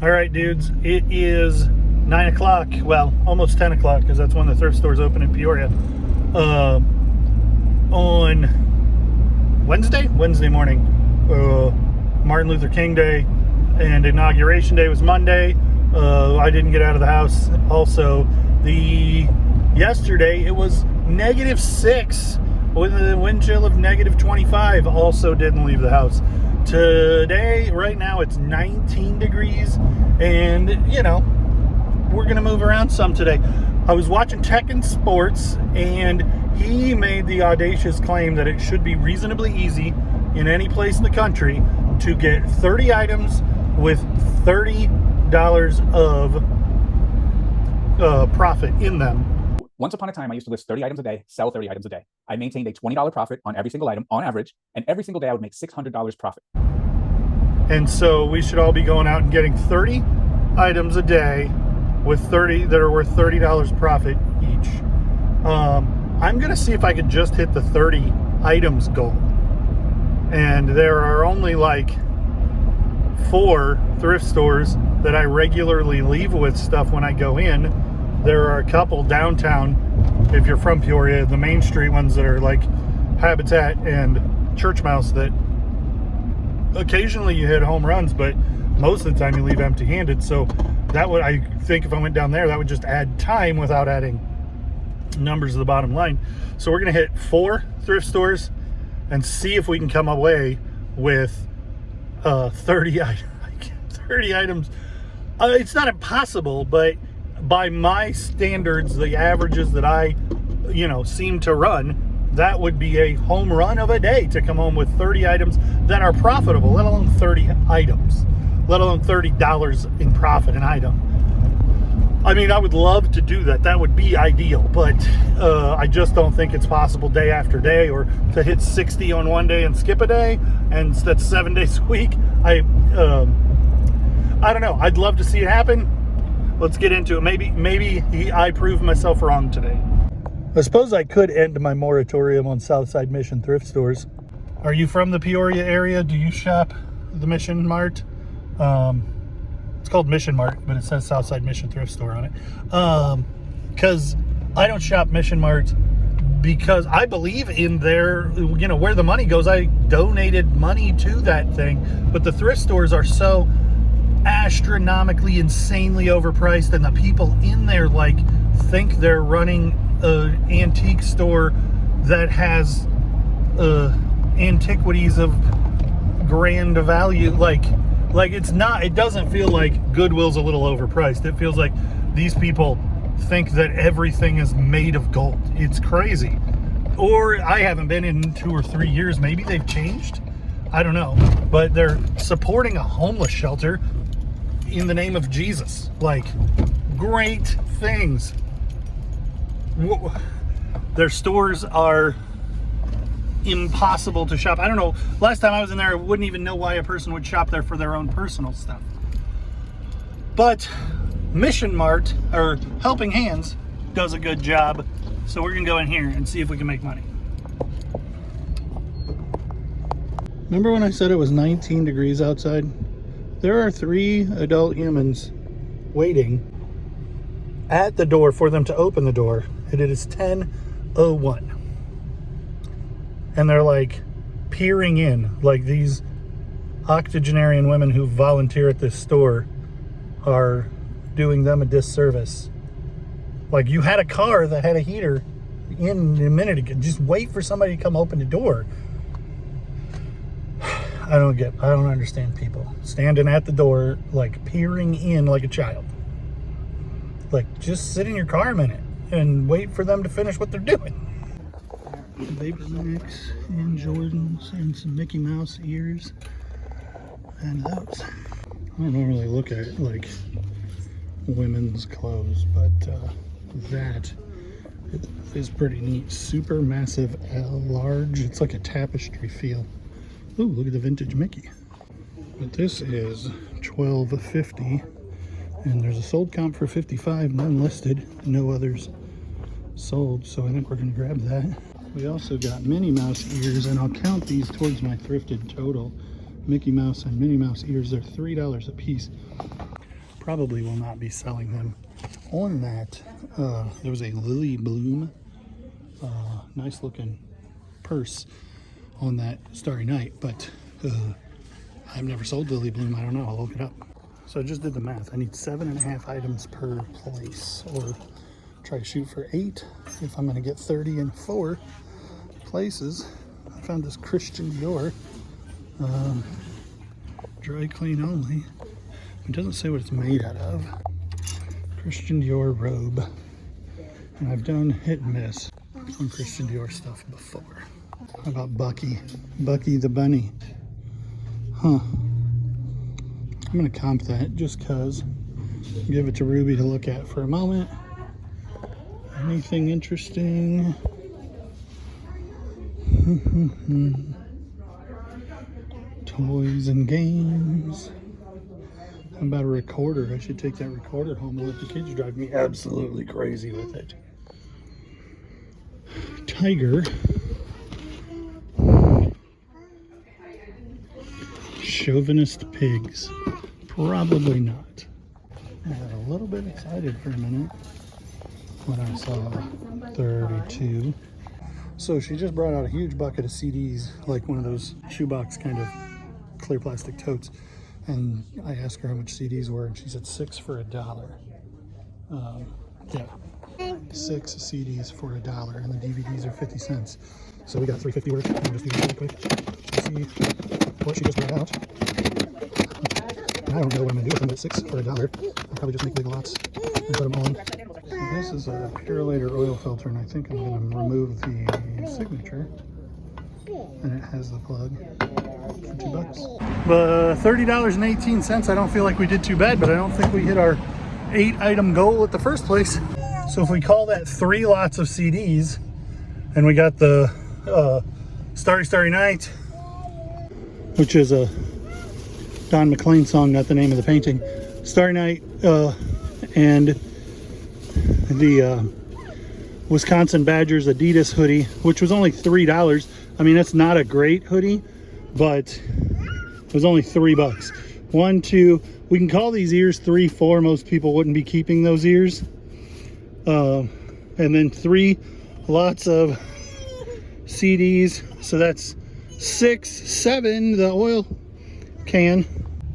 All right, dudes, it is 9 o'clock. Well, almost 10 o'clock because that's when the thrift stores open in Peoria. On Wednesday morning. Martin Luther King Day and Inauguration Day was Monday. I didn't get out of the house. Also, yesterday it was -6 with a wind chill of -25. Also didn't leave the house. Today, right now, it's 19 degrees, and we're gonna move around some today. I was watching Tech and Sports, and he made the audacious claim that it should be reasonably easy in any place in the country to get 30 items with $30 of profit in them. Once upon a time, I used to list 30 items a day, sell 30 items a day. I maintained a $20 profit on every single item on average, and every single day I would make $600 profit. And so we should all be going out and getting 30 items a day with 30 that are worth $30 profit each. I'm gonna see if I could just hit the 30 items goal. And there are only like 4 thrift stores that I regularly leave with stuff when I go in. There are a couple downtown, if you're from Peoria, the Main Street ones that are like Habitat and Church Mouse, that occasionally you hit home runs, but most of the time you leave empty-handed. So that would, I think if I went down there, that would just add time without adding numbers to the bottom line. So we're gonna hit 4 thrift stores and see if we can come away with 30 items. It's not impossible, but by my standards, the averages that I, seem to run, that would be a home run of a day to come home with 30 items that are profitable, let alone 30 items, let alone $30 in profit an item. I mean, I would love to do that. That would be ideal, but I just don't think it's possible day after day, or to hit 60 on one day and skip a day, and that's 7 days a week. I don't know. I'd love to see it happen. Let's get into it. Maybe I proved myself wrong today. I suppose I could end my moratorium on Southside Mission thrift stores. Are you from the Peoria area? Do you shop the Mission Mart? It's called Mission Mart, but it says Southside Mission Thrift Store on it. Because I don't shop Mission Mart because I believe in their, where the money goes. I donated money to that thing, but the thrift stores are so astronomically, insanely overpriced, and the people in there think they're running an antique store that has antiquities of grand value. Like it's not. It doesn't feel like Goodwill's a little overpriced. It feels like these people think that everything is made of gold. It's crazy. Or I haven't been in 2 or 3 years. Maybe they've changed. I don't know. But they're supporting a homeless shelter in the name of Jesus. Great things. Their stores are impossible to shop. I don't know. Last time I was in there, I wouldn't even know why a person would shop there for their own personal stuff. But Mission Mart, or Helping Hands, does a good job. So we're gonna go in here and see if we can make money. Remember when I said it was 19 degrees outside? There are 3 adult humans waiting at the door for them to open the door, and it is 10:01. And they're peering in, these octogenarian women who volunteer at this store are doing them a disservice. You had a car that had a heater in a minute ago. Just wait for somebody to come open the door. I don't understand people standing at the door, peering in like a child. Just sit in your car a minute and wait for them to finish what they're doing. Vapor Mix and Jordans and some Mickey Mouse ears and those. I don't normally look at women's clothes, but that is pretty neat. Super massive L large. It's like a tapestry feel. Ooh, look at the vintage Mickey. But this is $12.50, and there's a sold comp for $55, none listed, no others sold, so I think we're gonna grab that. We also got Minnie Mouse ears, and I'll count these towards my thrifted total. Mickey Mouse and Minnie Mouse ears, they're $3 a piece. probably will not be selling them. On that, there was a Lily Bloom, nice looking purse on that Starry Night, but I've never sold Lily Bloom. I don't know. I'll look it up. So I just did the math. I need 7.5 items per place, or try to shoot for 8 if I'm going to get 30 in 4 places. I found this Christian Dior, dry clean only. It doesn't say what it's made out of. Christian Dior robe. And I've done hit and miss on Christian Dior stuff before. How about Bucky? Bucky the bunny. Huh. I'm gonna comp that just cause. Give it to Ruby to look at for a moment. Anything interesting? Toys and games. How about a recorder? I should take that recorder home and let the kids drive me absolutely crazy with it. Tiger. Chauvinist pigs. Probably not. I got a little bit excited for a minute when I saw 32. So she just brought out a huge bucket of CDs, like one of those shoebox kind of clear plastic totes. And I asked her how much CDs were, and she said 6 for $1. Yeah, 6 CDs for $1, and the DVDs are 50 cents. So we got $3.50 worth. I'll just do this really quick to see what she just brought out. I don't know what I'm gonna do with them, but 6 for $1. I'll probably just make big lots and put them on. So this is a Purolator oil filter, and I think I'm gonna remove the signature. And it has the plug for $2. But $30.18, I don't feel like we did too bad, but I don't think we hit our 8-item goal at the first place. So if we call that 3 lots of CDs, and we got the Starry Starry Night, which is a Don McLean song, not the name of the painting. Starry Night, and the Wisconsin Badgers Adidas hoodie, which was only $3. I mean, that's not a great hoodie, but it was only $3. 1, 2, we can call these ears 3, 4. Most people wouldn't be keeping those ears. And then 3 lots of CDs. So that's 6, 7, the oil can.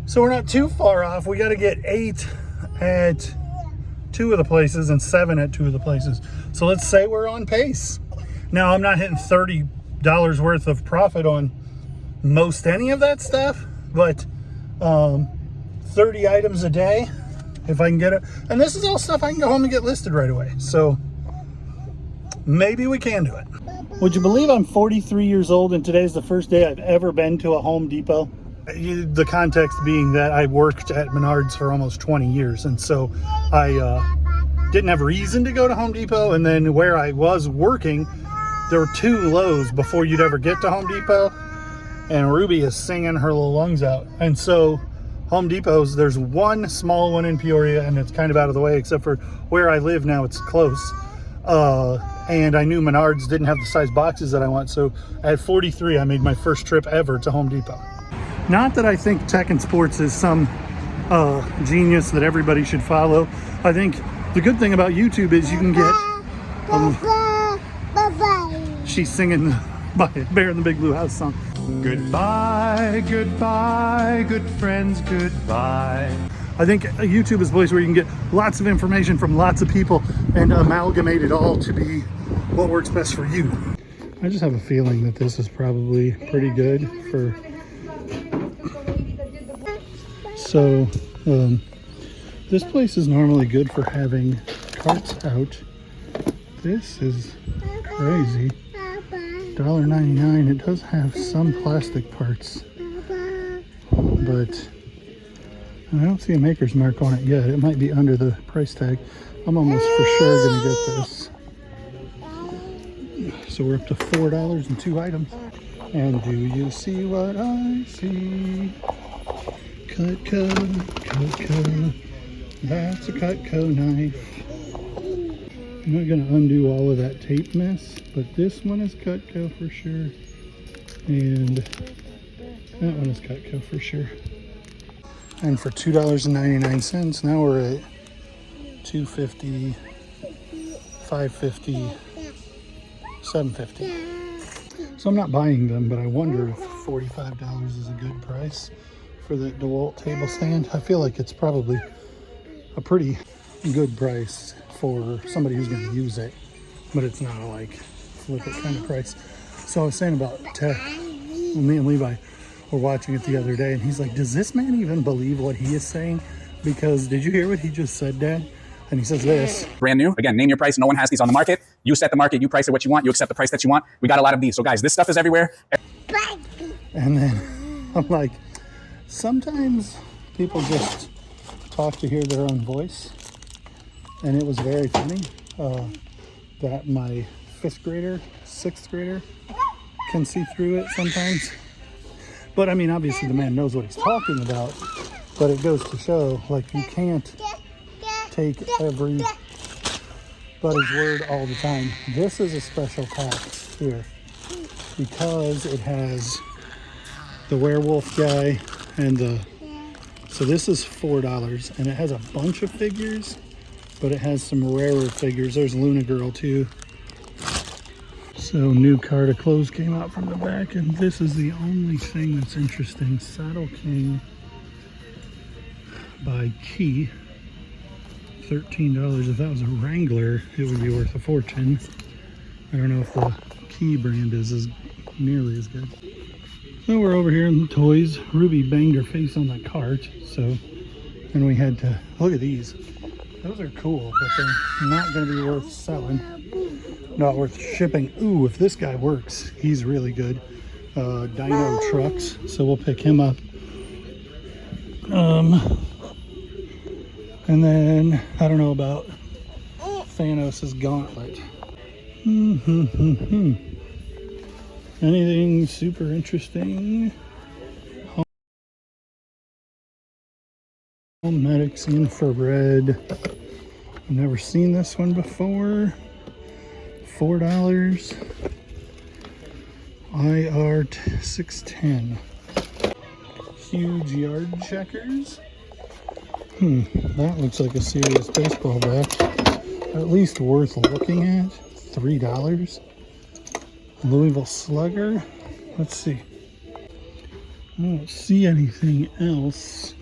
So we're not too far off. We got to get 8 at 2 of the places and 7 at 2 of the places. So let's say we're on pace. Now, I'm not hitting $30 worth of profit on most any of that stuff, but 30 items a day if I can get it. And this is all stuff I can go home and get listed right away. So maybe we can do it. Would you believe I'm 43 years old and today's the first day I've ever been to a Home Depot? The context being that I worked at Menards for almost 20 years, and so I didn't have reason to go to Home Depot. And then where I was working, there were 2 Lowe's before you'd ever get to Home Depot, and Ruby is singing her little lungs out. And so Home Depot's, there's one small one in Peoria, and it's kind of out of the way, except for where I live now, it's close. And I knew Menards didn't have the size boxes that I want, so at 43, I made my first trip ever to Home Depot. Not that I think tech and sports is some genius that everybody should follow. I think the good thing about YouTube is you can get... she's singing the Bear in the Big Blue House song. Goodbye, goodbye, good friends, goodbye. I think YouTube is a place where you can get lots of information from lots of people and amalgamate it all to be what works best for you. I just have a feeling that this is probably pretty good for... So, this place is normally good for having carts out. This is crazy. $1.99. It does have some plastic parts, but I don't see a maker's mark on it yet. It might be under the price tag. I'm almost for sure gonna get this. So we're up to $4 and 2 items. And do you see what I see? Cutco, Cutco. That's a Cutco knife. I'm not going to undo all of that tape mess, but this one is Cutco for sure. And that one is Cutco for sure. And for $2.99, now we're at $2.50, $5.50, $7.50. So I'm not buying them, but I wonder if $45 is a good price for the DeWalt table stand. I feel like it's probably a pretty good price for somebody who's going to use it, but it's not a like flip it kind of price. So I was saying about tech, me and Levi were watching it the other day, and he's like, does this man even believe what he is saying? Because did you hear what he just said, Dad? And he says this. Brand new. Again, name your price. No one has these on the market. You set the market. You price it what you want. You accept the price that you want. We got a lot of these. So guys, this stuff is everywhere. And then I'm like, sometimes people just talk to hear their own voice. And it was very funny that my 5th grader, 6th grader can see through it sometimes. But I mean, obviously the man knows what he's talking about, but it goes to show, like, you can't take everybody's word all the time. This is a special pack here because it has the werewolf guy and so this is $4 and it has a bunch of figures, but it has some rarer figures. There's Luna Girl too. So new card of clothes came out from the back, and this is the only thing that's interesting. Saddle King by Key, $13. If that was a Wrangler, it would be worth a fortune. I don't know if the Key brand is nearly as good. So we're over here in the toys. Ruby banged her face on that cart, and we had to look at these. Those are cool, but they're not going to be worth selling. Not worth shipping. Ooh, if this guy works, he's really good. Dino Trucks, so we'll pick him up. And then I don't know about Thanos' gauntlet. Anything super interesting? Home Medics Infrared. I've never seen this one before. $4. IART 610. Huge yard checkers. That looks like a serious baseball bat. At least worth looking at. $3. Louisville Slugger. Let's see. I don't see anything else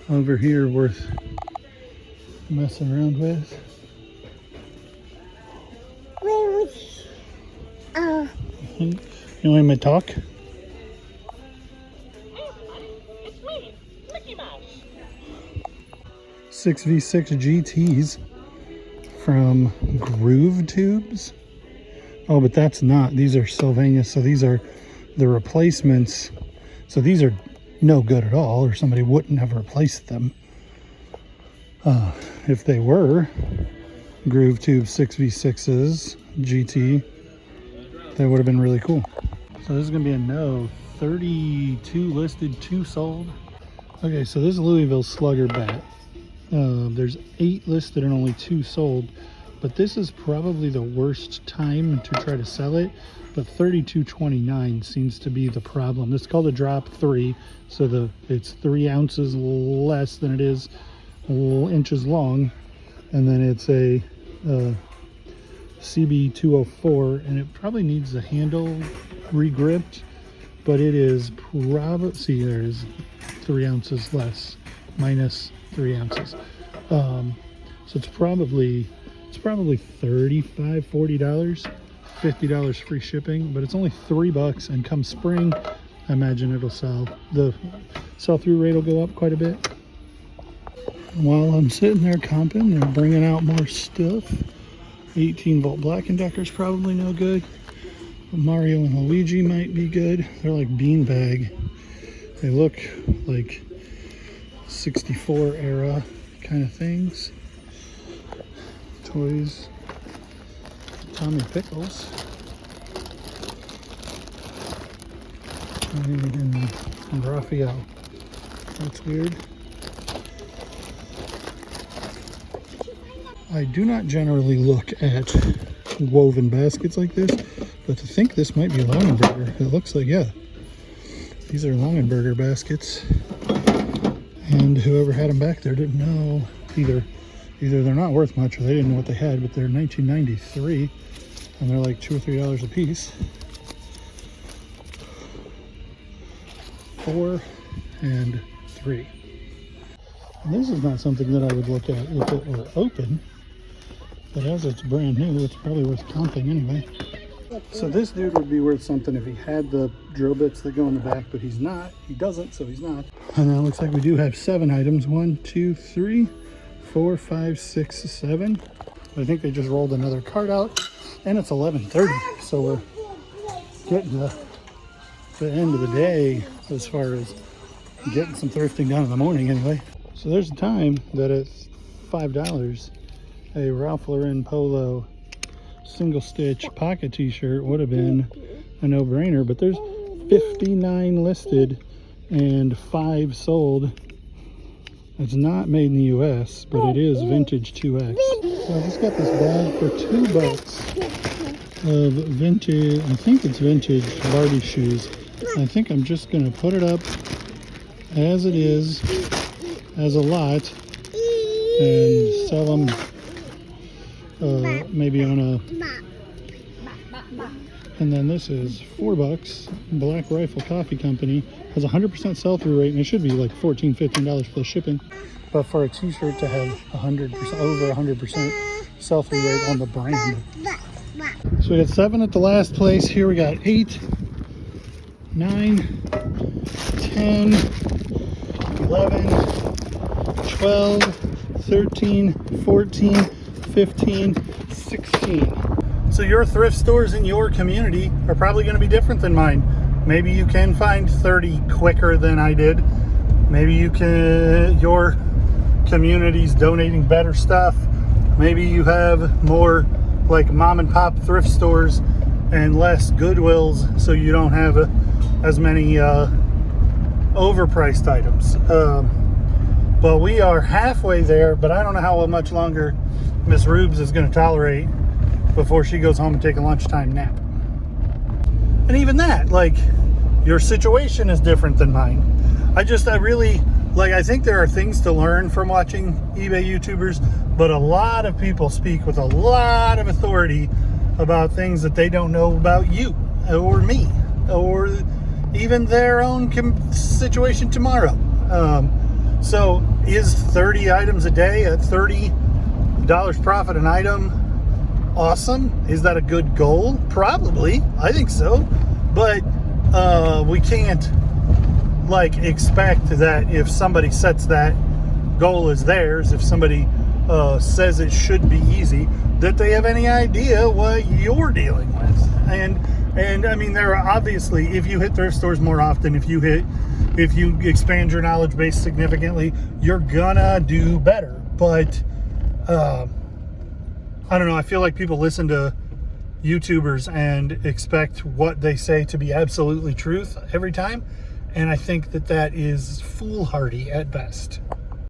over here worth messing around with. You want me to talk? It's me, Mickey Mouse. 6v6 GTs from Groove Tubes. Oh, but that's not. These are Sylvania, so these are the replacements. So these are no good at all, or somebody wouldn't have replaced them. If they were Groove Tube 6v6s GT, that would have been really cool. So this is gonna be a no. 32 listed, 2 sold. Okay, so this Louisville Slugger bat. There's 8 listed and only 2 sold, but this is probably the worst time to try to sell it. But $32.29 seems to be the problem. This is called a drop 3, so it's 3 ounces less than it is inches long, and then it's a CB204, and it probably needs the handle re-gripped, but it is probably, see, there's 3 ounces less, minus 3 ounces. So it's probably $35, $40, $50 free shipping, but it's only $3, and come spring, I imagine it'll sell. The sell-through rate will go up quite a bit. While I'm sitting there comping, they're bringing out more stuff. 18-volt Black & Decker's probably no good. Mario and Luigi might be good. They're like beanbag. They look like 64 era kind of things. Toys. Tommy Pickles. And Raphael. That's weird. I do not generally look at woven baskets like this, but to think this might be Longenberger. It looks like, yeah, these are Longenberger baskets. And whoever had them back there didn't know either they're not worth much or they didn't know what they had, but they're 1993 and they're like $2 or $3 a piece. 4 and 3. And this is not something that I would look at if it were open, but as it's brand new, it's probably worth counting anyway. So this dude would be worth something if he had the drill bits that go in the back, but he's not. He doesn't, so he's not. And now it looks like we do have 7 items. 1, 2, 3, 4, 5, 6, 7. I think they just rolled another cart out, and it's 11:30, so we're getting to the end of the day as far as getting some thrifting done in the morning anyway. So there's a time that at $5, a Ralph Lauren polo single stitch pocket t-shirt would have been a no-brainer, but there's 59 listed and 5 sold. It's not made in the US, but it is vintage 2X. So I just got this bag for $2 of vintage, I think it's vintage Barbie shoes. I think I'm just gonna put it up as it is, as a lot, and sell them maybe on a, and then this is $4. Black Rifle Coffee Company has 100% sell-through rate, and it should be like $14, $15 plus shipping. But for a t-shirt to have 100%, over 100% sell-through rate on the brand. So we got 7 at the last place. Here we got 8, 9, 10, 11, 12, 13, 14, 15, 16. So your thrift stores in your community are probably going to be different than mine. Maybe you can find 30 quicker than I did. Maybe you can, your community's donating better stuff. Maybe you have more like mom and pop thrift stores and less Goodwills, so you don't have as many overpriced items. But we are halfway there, but I don't know how much longer Miss Rubes is going to tolerate before she goes home and take a lunchtime nap. And even that, like, your situation is different than mine. I really, like, I think there are things to learn from watching eBay YouTubers, but a lot of people speak with a lot of authority about things that they don't know about you or me or even their own situation tomorrow. So is 30 items a day at $30 profit an item awesome? Is that a good goal? Probably. I think so. But we can't like expect that if somebody sets that goal as theirs, if somebody says it should be easy, that they have any idea what you're dealing with. And I mean, there are obviously, if you hit thrift stores more often, if you expand your knowledge base significantly, you're gonna do better. But I don't know, I feel like people listen to YouTubers and expect what they say to be absolutely truth every time, and I think that is foolhardy at best.